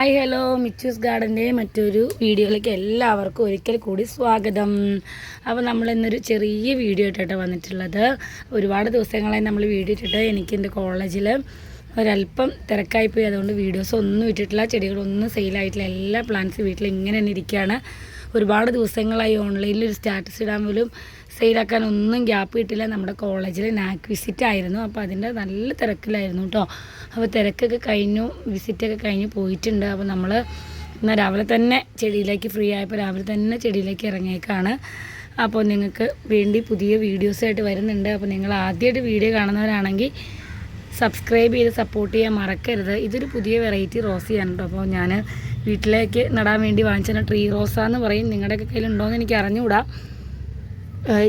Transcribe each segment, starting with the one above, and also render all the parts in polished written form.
Hi hello Michu's ഗാർഡൻ്റെ മറ്റൊരു വീഡിയോയിലേക്ക് എല്ലാവർക്കും ഒരിക്കൽ കൂടി സ്വാഗതം. അപ്പോൾ നമ്മളിന്നൊരു ചെറിയ വീഡിയോ ഇട്ടിട്ട് വന്നിട്ടുള്ളത്. ഒരുപാട് ദിവസങ്ങളായി നമ്മൾ വീഡിയോ ഇട്ടിട്ട് എനിക്ക് എൻ്റെ കോളേജിൽ ഒരല്പം തിരക്കായിപ്പോയി, അതുകൊണ്ട് വീഡിയോസ് ഒന്നും ഇട്ടിട്ടില്ല. ചെടികളൊന്നും സെയിലായിട്ടില്ല. എല്ലാ പ്ലാന്റ്സ് വീട്ടിൽ ഇങ്ങനെ തന്നെ ഇരിക്കുകയാണ്. ഒരുപാട് ദിവസങ്ങളായി ഓൺലൈനിൽ ഒരു സ്റ്റാറ്റസ് ഇടാൻ പോലും സെയിലാക്കാൻ ഒന്നും ഗ്യാപ്പ് കിട്ടില്ല. നമ്മുടെ കോളേജിൽ നാക്ക് വിസിറ്റ് ആയിരുന്നു, അപ്പോൾ അതിൻ്റെ നല്ല തിരക്കിലായിരുന്നു കേട്ടോ. അപ്പോൾ തിരക്കൊക്കെ കഴിഞ്ഞു, വിസിറ്റൊക്കെ കഴിഞ്ഞ് പോയിട്ടുണ്ട്. അപ്പോൾ നമ്മൾ എന്നാൽ രാവിലെ തന്നെ ചെടിയിലേക്ക് ഫ്രീ ആയപ്പോൾ രാവിലെ തന്നെ ചെടിയിലേക്ക് ഇറങ്ങിയേക്കാണ്. അപ്പോൾ നിങ്ങൾക്ക് വേണ്ടി പുതിയ വീഡിയോസായിട്ട് വരുന്നുണ്ട്. അപ്പോൾ നിങ്ങൾ ആദ്യമായിട്ട് വീഡിയോ കാണുന്നവരാണെങ്കിൽ സബ്സ്ക്രൈബ് ചെയ്ത് സപ്പോർട്ട് ചെയ്യാൻ മറക്കരുത്. ഇതൊരു പുതിയ വെറൈറ്റി റോസിയാണ് കേട്ടോ. അപ്പോൾ ഞാൻ വീട്ടിലേക്ക് നടാൻ വേണ്ടി വാങ്ങിച്ച ട്രീ റോസാന്ന് പറയും. നിങ്ങളുടെയൊക്കെ കയ്യിലുണ്ടോയെന്ന് എനിക്ക് അറിഞ്ഞുകൂടാ.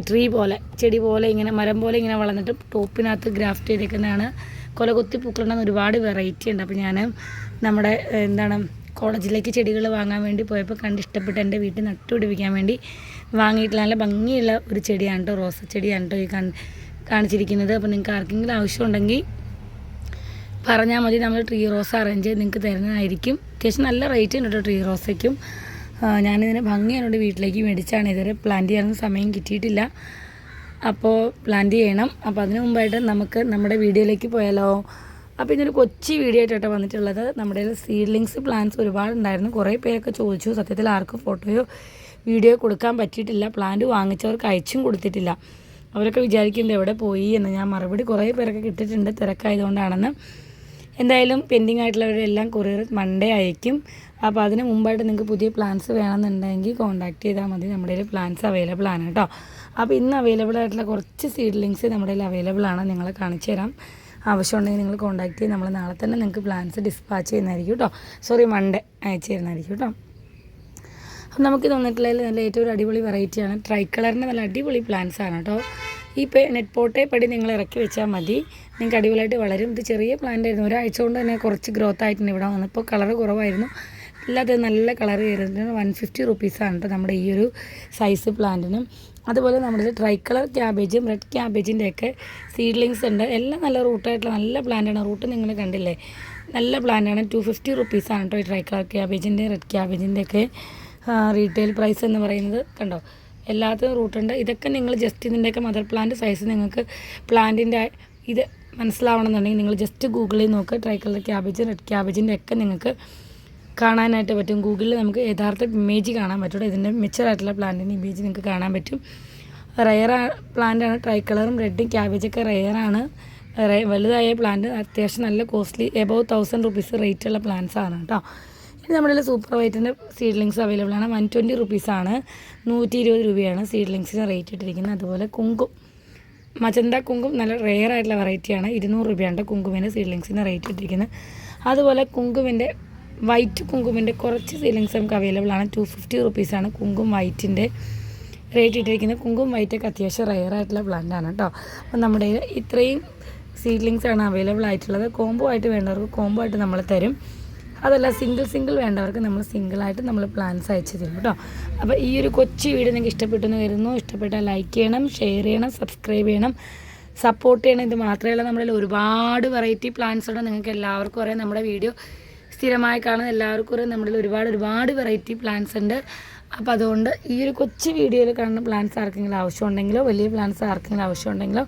ട്രീ പോലെ, ചെടി പോലെ, ഇങ്ങനെ മരം പോലെ ഇങ്ങനെ വളർന്നിട്ട് ടോപ്പിനകത്ത് ഗ്രാഫ്റ്റ് ചെയ്തേക്കുന്നതാണ്. കൊലകുത്തി പൂക്കളുണ്ടെന്ന് ഒരുപാട് വെറൈറ്റി ഉണ്ട്. അപ്പോൾ ഞാൻ നമ്മുടെ കോളേജിലേക്ക് ചെടികൾ വാങ്ങാൻ വേണ്ടി പോയപ്പോൾ ഇഷ്ടപ്പെട്ട് എൻ്റെ വീട്ടിൽ നട്ടുപിടിപ്പിക്കാൻ വേണ്ടി വാങ്ങിയിട്ടുള്ള നല്ല ഭംഗിയുള്ള ഒരു ചെടിയാണ് കേട്ടോ. റോസ ചെടിയാണ് കേട്ടോ ഈ കാണിച്ചിരിക്കുന്നത്. അപ്പോൾ നിങ്ങൾക്ക് ആർക്കെങ്കിലും ആവശ്യമുണ്ടെങ്കിൽ പറഞ്ഞാൽ മതി, നമ്മൾ ട്രീ റോസ് അറേഞ്ച് ചെയ്ത് നിങ്ങൾക്ക് തരുന്നതായിരിക്കും. അത്യാവശ്യം നല്ല റേറ്റ് ഉണ്ട് കേട്ടോ ട്രീ റോസയ്ക്കും. ഞാനിതിനെ ഭംഗിയായിട്ട് വീട്ടിലേക്ക് മേടിച്ചാണ്. ഇതുവരെ പ്ലാന്റ് ചെയ്യാനൊന്നും സമയം കിട്ടിയിട്ടില്ല. അപ്പോൾ പ്ലാന്റ് ചെയ്യണം. അപ്പോൾ അതിന് മുമ്പായിട്ട് നമുക്ക് നമ്മുടെ വീഡിയോയിലേക്ക് പോയാലോ. അപ്പോൾ ഇതൊരു കൊച്ചി വീഡിയോ ആയിട്ടോ വന്നിട്ടുള്ളത്. നമ്മുടെ സീഡ്ലിങ്സ് പ്ലാന്റ്സ് ഒരുപാടുണ്ടായിരുന്നു. കുറേ പേരൊക്കെ ചോദിച്ചു. സത്യത്തിൽ ആർക്കും ഫോട്ടോയോ വീഡിയോ കൊടുക്കാൻ പറ്റിയിട്ടില്ല. പ്ലാന്റ് വാങ്ങിച്ചവർക്ക് അയച്ചും കൊടുത്തിട്ടില്ല. അവരൊക്കെ വിചാരിക്കുന്നത് എവിടെ പോയി എന്ന്. ഞാൻ മറുപടി കുറേ പേരൊക്കെ കിട്ടിയിട്ടുണ്ട്, തിരക്കായതുകൊണ്ടാണെന്ന്. എന്തായാലും പെൻഡിങ് ആയിട്ടുള്ളവരെല്ലാം കൊറിയർ മൺഡേ അയക്കും. അപ്പോൾ അതിന് മുമ്പായിട്ട് നിങ്ങൾക്ക് പുതിയ പ്ലാൻസ് വേണമെന്നുണ്ടെങ്കിൽ കോൺടാക്ട് ചെയ്താൽ മതി. നമ്മുടെ കയ്യിൽ പ്ലാൻസ് അവൈലബിൾ ആണ് കേട്ടോ. അപ്പോൾ ഇന്ന് അവൈലബിൾ ആയിട്ടുള്ള കുറച്ച് സീഡ്ലിങ്സ് നമ്മുടെ കയ്യിൽ അവൈലബിൾ ആണ്. നിങ്ങളെ കാണിച്ചു തരാം. ആവശ്യമുണ്ടെങ്കിൽ നിങ്ങൾ കോൺടാക്ട് ചെയ്ത് നമ്മൾ നാളെ തന്നെ നിങ്ങൾക്ക് പ്ലാൻസ് ഡിസ്പാച്ച് ചെയ്യുന്നതായിരിക്കും കേട്ടോ. മൺഡേ അയച്ചു തരുന്നതായിരിക്കും കേട്ടോ. അപ്പം നമുക്ക് തോന്നിയിട്ടുള്ളതിൽ നല്ല ഏറ്റവും ഒരു അടിപൊളി വെറൈറ്റിയാണ്. ട്രൈ കളറിൻ്റെ നല്ല അടിപൊളി പ്ലാന്റ്സ് ആണ് കേട്ടോ. ഈ നെറ്റ് പോട്ടേ പടി നിങ്ങൾ ഇറക്കി വെച്ചാൽ മതി, നിങ്ങൾക്ക് അടിപൊളിയായിട്ട് വളരും. ഇത് ചെറിയ പ്ലാന്റ് ആയിരുന്നു, ഒരാഴ്ച കൊണ്ട് തന്നെ കുറച്ച് ഗ്രോത്ത് ആയിട്ടുണ്ട്. ഇവിടെ വന്നപ്പോൾ കളർ കുറവായിരുന്നു, എല്ലാത്തിനും നല്ല കളർ കയറുന്നത്. 150 റുപ്പീസാണ് കേട്ടോ നമ്മുടെ ഈ ഒരു സൈസ് പ്ലാന്റിനും. അതുപോലെ നമ്മുടെ ട്രൈ കളർ ക്യാബേജും റെഡ് ക്യാബേജിൻ്റെയൊക്കെ സീഡ്ലിങ്സ് ഉണ്ട്. എല്ലാം നല്ല റൂട്ടായിട്ടുള്ള നല്ല പ്ലാന്റാണ്. റൂട്ട് നിങ്ങൾ കണ്ടില്ലേ, നല്ല പ്ലാന്റാണ്. 250 റുപ്പീസാണ് കേട്ടോ ഈ ട്രൈ കളർ ക്യാബേജിൻ്റെ റെഡ് ക്യാബേജിൻ്റെയൊക്കെ റീറ്റെയിൽ പ്രൈസ് എന്ന് പറയുന്നത്. കണ്ടോ, എല്ലാത്തിനും റൂട്ടുണ്ട്. ഇതൊക്കെ നിങ്ങൾ ജസ്റ്റ് ഇതിൻ്റെയൊക്കെ മദർ പ്ലാന്റ് സൈസ് നിങ്ങൾക്ക് പ്ലാന്റിൻ്റെ ഇത് മനസ്സിലാവണമെന്നുണ്ടെങ്കിൽ നിങ്ങൾ ജസ്റ്റ് ഗൂഗിളിൽ നോക്കുക. ട്രൈ കളർ ക്യാബേജ് റെഡ് ക്യാബേജിൻ്റെ ഒക്കെ നിങ്ങൾക്ക് കാണാനായിട്ട് പറ്റും. ഗൂഗിളിൽ നമുക്ക് യഥാർത്ഥ ഇമേജ് കാണാൻ പറ്റും. ഇതിൻ്റെ മിച്ചറായിട്ടുള്ള പ്ലാന്റിൻ്റെ ഇമേജ് നിങ്ങൾക്ക് കാണാൻ പറ്റും. റെയർ പ്ലാന്റാണ് ട്രൈ കളറും റെഡും ക്യാബേജൊക്കെ റെയറാണ്. വലുതായ പ്ലാന്റ് അത്യാവശ്യം നല്ല കോസ്റ്റ്ലി, എബവ് 1000 റുപ്പീസ് റേറ്റുള്ള പ്ലാന്റ്സ് ആണ് കേട്ടോ. ഇനി നമ്മുടെ സൂപ്പർ വൈറ്റിൻ്റെ സീഡ്ലിങ്സ് അവൈലബിൾ ആണ്. 120 റുപ്പീസാണ്, 120 രൂപയാണ് സീഡ്ലിങ്സിന് റേറ്റ് ഇട്ടിരിക്കുന്നത്. അതുപോലെ മജന്ത കുങ്കും നല്ല റെയർ ആയിട്ടുള്ള വെറൈറ്റിയാണ്. 200 രൂപയാണ് കുങ്കുമിൻ്റെ സീഡ്ലിങ്സിന് റേറ്റ് ഇട്ടിരിക്കുന്നത്. അതുപോലെ വൈറ്റ് കുങ്കുമിൻ്റെ കുറച്ച് സീഡ്ലിങ്സ് നമുക്ക് അവൈലബിൾ ആണ്. 250 റുപ്പീസാണ് കുങ്കും വൈറ്റിൻ്റെ റേറ്റ് ഇട്ടിരിക്കുന്നത്. കുങ്കും വൈറ്റൊക്കെ അത്യാവശ്യം റെയർ ആയിട്ടുള്ള പ്ലാന്റ് ആണ് കേട്ടോ. അപ്പോൾ നമ്മുടെ ഇത്രയും സീഡ്ലിങ്സാണ് അവൈലബിൾ ആയിട്ടുള്ളത്. കോംബോ ആയിട്ട് വേണ്ടവർക്ക് കോംബോ ആയിട്ട് നമ്മൾ തരും. അതല്ല സിംഗിൾ വേണ്ടവർക്ക് നമ്മൾ സിംഗിളായിട്ട് നമ്മൾ പ്ലാൻസ് അയച്ചു തരും കേട്ടോ. അപ്പോൾ ഈ ഒരു കൊച്ചു വീഡിയോ നിങ്ങൾക്ക് ഇഷ്ടപ്പെട്ടെന്ന് വരുന്നു. ഇഷ്ടപ്പെട്ടാൽ ലൈക്ക് ചെയ്യണം, ഷെയർ ചെയ്യണം, സബ്സ്ക്രൈബ് ചെയ്യണം, സപ്പോർട്ട് ചെയ്യണം. ഇത് മാത്രമല്ല നമ്മളിൽ ഒരുപാട് വെറൈറ്റി പ്ലാൻസ് ഉണ്ട്. നിങ്ങൾക്ക് എല്ലാവർക്കും അറിയാം, നമ്മുടെ വീഡിയോ സ്ഥിരമായി കാണുന്ന എല്ലാവർക്കും അറിയാം നമ്മളിൽ ഒരുപാട് വെറൈറ്റി പ്ലാൻസ് ഉണ്ട്. അപ്പോൾ അതുകൊണ്ട് ഈ ഒരു കൊച്ചു വീഡിയോയിൽ കാണുന്ന പ്ലാൻസ് ആർക്കെങ്കിലും ആവശ്യമുണ്ടെങ്കിലോ വലിയ പ്ലാൻസ് ആർക്കെങ്കിലും ആവശ്യമുണ്ടെങ്കിലോ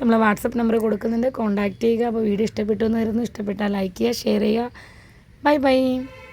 നമ്മൾ വാട്സപ്പ് നമ്പർ കൊടുക്കുന്നുണ്ട്, കോൺടാക്ട് ചെയ്യുക. അപ്പോൾ വീഡിയോ ഇഷ്ടപ്പെട്ടു എന്ന് വരുന്നു. ഇഷ്ടപ്പെട്ടാൽ ലൈക്ക് ചെയ്യുക, ഷെയർ ചെയ്യുക. Bye bye.